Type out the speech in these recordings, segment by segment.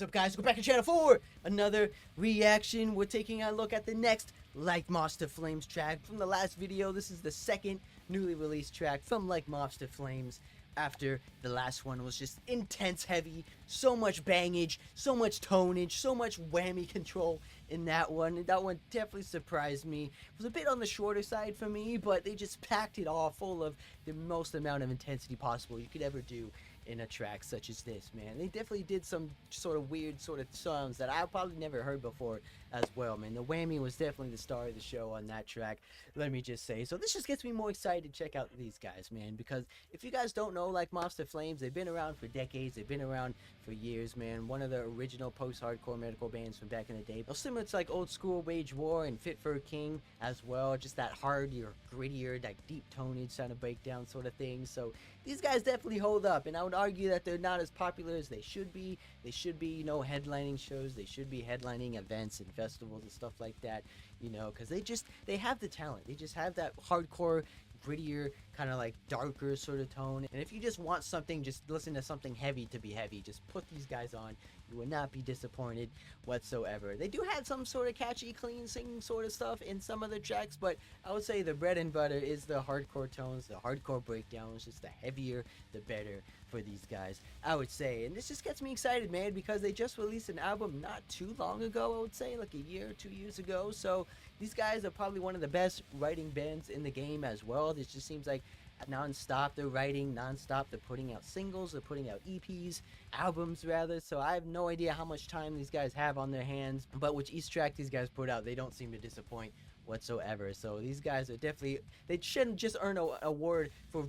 What's up, guys? Go back to channel 4. Another reaction. We're taking a look at the next Like Moths to Flames track from the last video. This is the second newly released track from Like Moths to Flames. After the last one was just intense heavy, so much bangage, so much tonage, so much whammy control in that one. And that one definitely surprised me. It was a bit on the shorter side for me, but they just packed it all full of the most amount of intensity possible you could ever do in a track such as this, man. They definitely did some sort of weird sort of sounds that I probably never heard before as well, man. The whammy was definitely the star of the show on that track, let me just say. So this just gets me more excited to check out these guys, man, because if you guys don't know, Like Moths to Flames, they've been around for decades. They've been around for years, man. One of the original post-hardcore metalcore bands from back in the day. Similar to like old school Wage War and Fit for a King as well. Just that harder, grittier, that deep tonage sound of breakdown sort of thing. So these guys definitely hold up, and I would argue that they're not as popular as they should be. They should be, you know, headlining shows. They should be headlining events and festivals and stuff like that, you know, because they have the talent. They just have that hardcore, grittier, kind of like darker sort of tone. And if you just want something, just listen to something heavy to be heavy, just put these guys on. You will not be disappointed whatsoever. They do have some sort of catchy, clean singing sort of stuff in some of the tracks, but I would say the bread and butter is the hardcore tones, the hardcore breakdowns. Just the heavier, the better for these guys, I would say. And this just gets me excited, man, because they just released an album not too long ago, I would say, like a year or 2 years ago. So these guys are probably one of the best writing bands in the game as well. This just seems like non-stop they're writing, non-stop they're putting out singles, they're putting out EPs, albums rather. So I have no idea how much time these guys have on their hands, but with each track these guys put out, they don't seem to disappoint whatsoever. So these guys are definitely, they shouldn't just earn an award for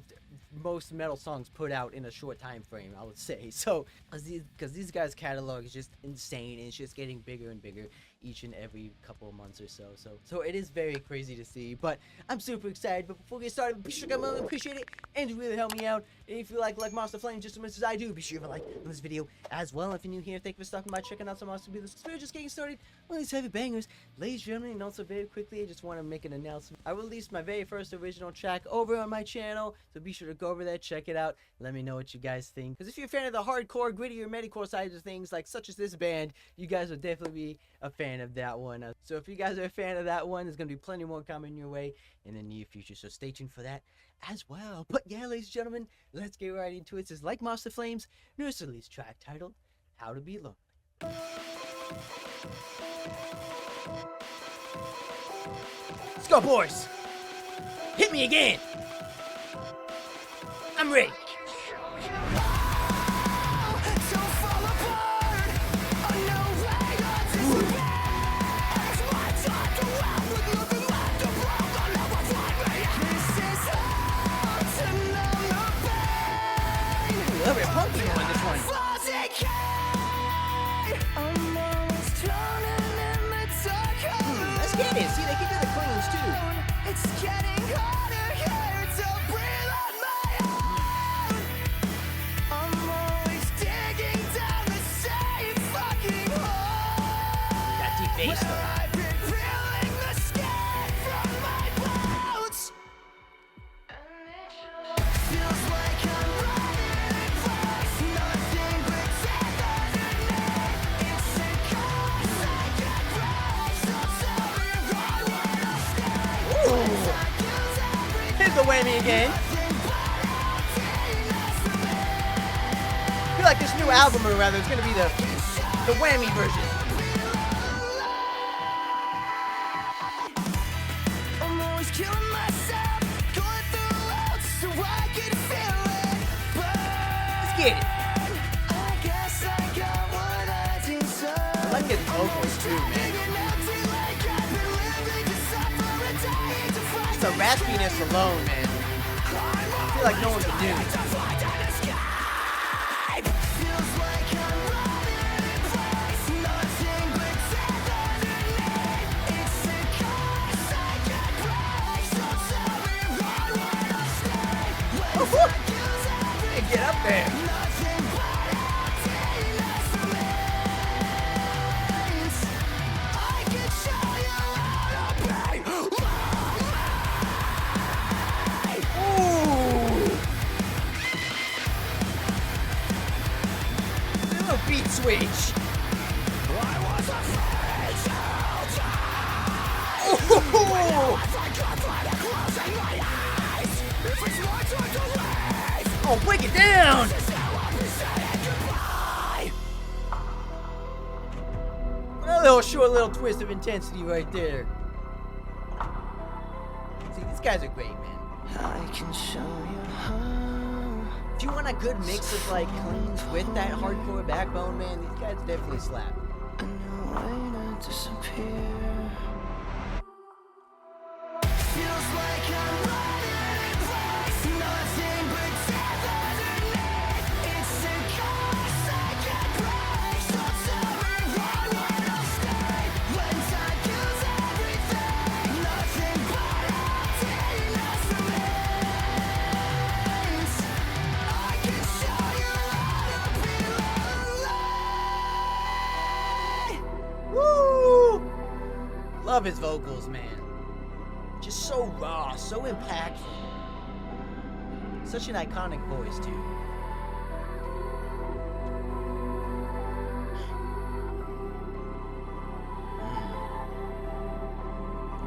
most metal songs put out in a short time frame, I would say. So because these guys' catalog is just insane, and it's just getting bigger and bigger each and every couple of months or so. So it is very crazy to see, but I'm super excited. But before we get started, be sure to comment, appreciate it, and to really help me out. And if you like Moths to Flames just as much as I do, be sure to like this video as well. If you're new here, thank you for stopping by, checking out some awesome videos. We're just getting started on these heavy bangers, ladies and gentlemen. And also very quickly, I just want to make an announcement. I released my very first original track over on my channel, so be sure to go over there, check it out, let me know what you guys think. Because if you're a fan of the hardcore, grittier, metalcore side of things, like such as this band, you guys will definitely be a fan of that one. So if you guys are a fan of that one, there's going to be plenty more coming your way in the near future, so stay tuned for that as well. But yeah, ladies and gentlemen, let's get right into it. This is Like Moths to Flames, newest release track titled How to Be Lonely. Let's go, boys! Hit me again! I'm ready! A little bit punky on this one. Let's get it. See, they can do the cleans too. It's getting harder here to breathe on my own. I'm always digging down the same fucking hole. That deep bass though. I've been peeling the skin from my bones. Feels like I'm running in place. Nothing but death underneath. It's a curse I can't break. So tell me why would I stay? Here's the whammy again. I feel like this new album, or rather, it's gonna be the whammy version. I'm always killing myself, going through roads so I can feel it. Let's get it. I guess I got what I deserve. I like getting vocals too, man. Just the raspiness alone, man. I feel like no one can do it. Hey, get up there. Ooh. Little beat switch. on, break it down! A little short little twist of intensity right there. See, these guys are great, man. I can show you how. If you want a good mix of like cleans with that hardcore backbone, man, these guys definitely slap. A new way to disappear. Feels like I'm running in place. Nothing but death underneath. It's a curse I can't break. So tell me why would I stay when time kills everything? Nothing but emptiness remains. I can show you how to be lonely. Woo! Love his vocals, man. Just so raw, so impactful. Such an iconic voice, too.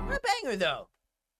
What a banger, though.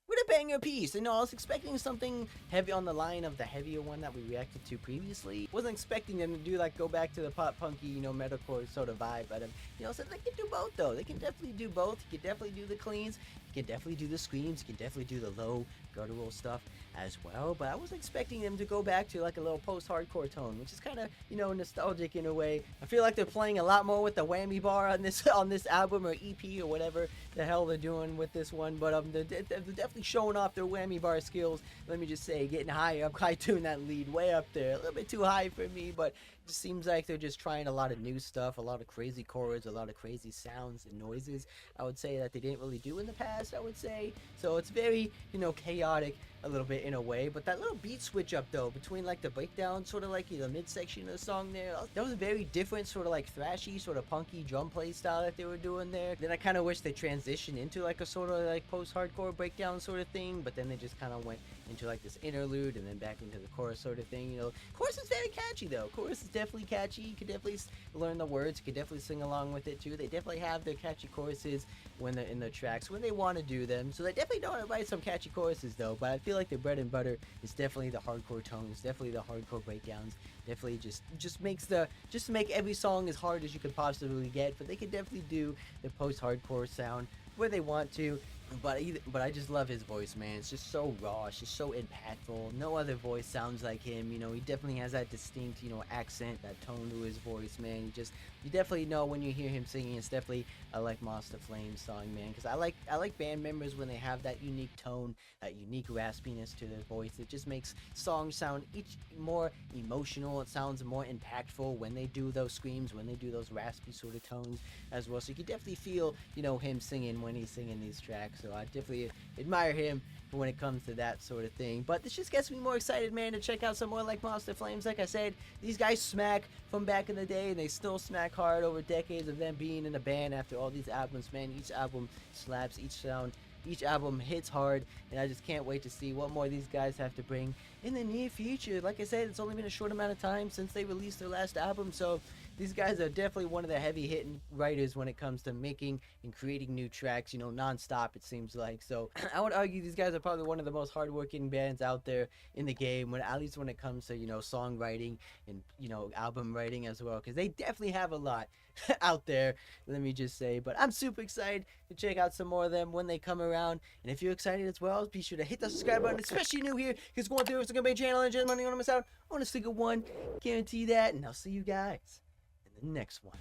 What a banger piece. You know, I was expecting something heavy on the line of the heavier one that we reacted to previously. Wasn't expecting them to do, like, go back to the pop punky, you know, metalcore sort of vibe. But, you know, so they can do both, though. They can definitely do both. You can definitely do the cleans. You can definitely do the screams. You can definitely do the low guttural stuff as well. But I was expecting them to go back to, like, a little post-hardcore tone, which is kind of, you know, nostalgic in a way. I feel like they're playing a lot more with the whammy bar on this album or EP or whatever the hell they're doing with this one. But they're definitely showing off their whammy bar skills. Let me just say, getting higher. I'm probably doing that lead way up there. A little bit too high for me, but it just seems like they're just trying a lot of new stuff, a lot of crazy chords, a lot of crazy sounds and noises. I would say that they didn't really do in the past, I would say. So it's very, you know, chaotic a little bit in a way. But that little beat switch up, though, between like the breakdown, sort of like, you know, midsection of the song there, that was a very different sort of like thrashy, sort of punky drum play style that they were doing there. Then I kind of wish they transitioned into like a sort of like post-hardcore breakdown sort of thing, but then they just kind of went into like this interlude and then back into the chorus sort of thing. You know, chorus is very catchy, though. Chorus is definitely catchy. You can definitely learn the words. You can definitely sing along with it too. They definitely have their catchy choruses when they're in their tracks, when they want to do them. So they definitely know how to write some catchy choruses, though. But I feel like their bread and butter is definitely the hardcore tones, definitely the hardcore breakdowns. Definitely just makes just to make every song as hard as you could possibly get. But they can definitely do the post-hardcore sound where they want to. But I just love his voice, man. It's just so raw. It's just so impactful. No other voice sounds like him. You know, he definitely has that distinct, you know, accent, that tone to his voice, man. You definitely know when you hear him singing. It's definitely a like Moths to Flames song, man. Because I like band members when they have that unique tone, that unique raspiness to their voice. It just makes songs sound each more emotional. It sounds more impactful when they do those screams, when they do those raspy sort of tones as well. So you can definitely feel, you know, him singing when he's singing these tracks. So I definitely admire him when it comes to that sort of thing. But this just gets me more excited, man, to check out some more like Moths to Flames. Like I said, these guys smack from back in the day, and they still smack hard over decades of them being in a band after all these albums, man. Each album slaps, each album hits hard, and I just can't wait to see what more these guys have to bring in the near future. Like I said, it's only been a short amount of time since they released their last album, so these guys are definitely one of the heavy-hitting writers when it comes to making and creating new tracks, you know, non-stop, it seems like. So I would argue these guys are probably one of the most hard-working bands out there in the game, at least when it comes to, you know, songwriting and, you know, album writing as well, because they definitely have a lot out there, let me just say. But I'm super excited to check out some more of them when they come around. And if you're excited as well, be sure to hit the subscribe button, especially new here, because going through it's going to be a channel and just money on to miss out on a single one. Guarantee that, and I'll see you guys in the next one.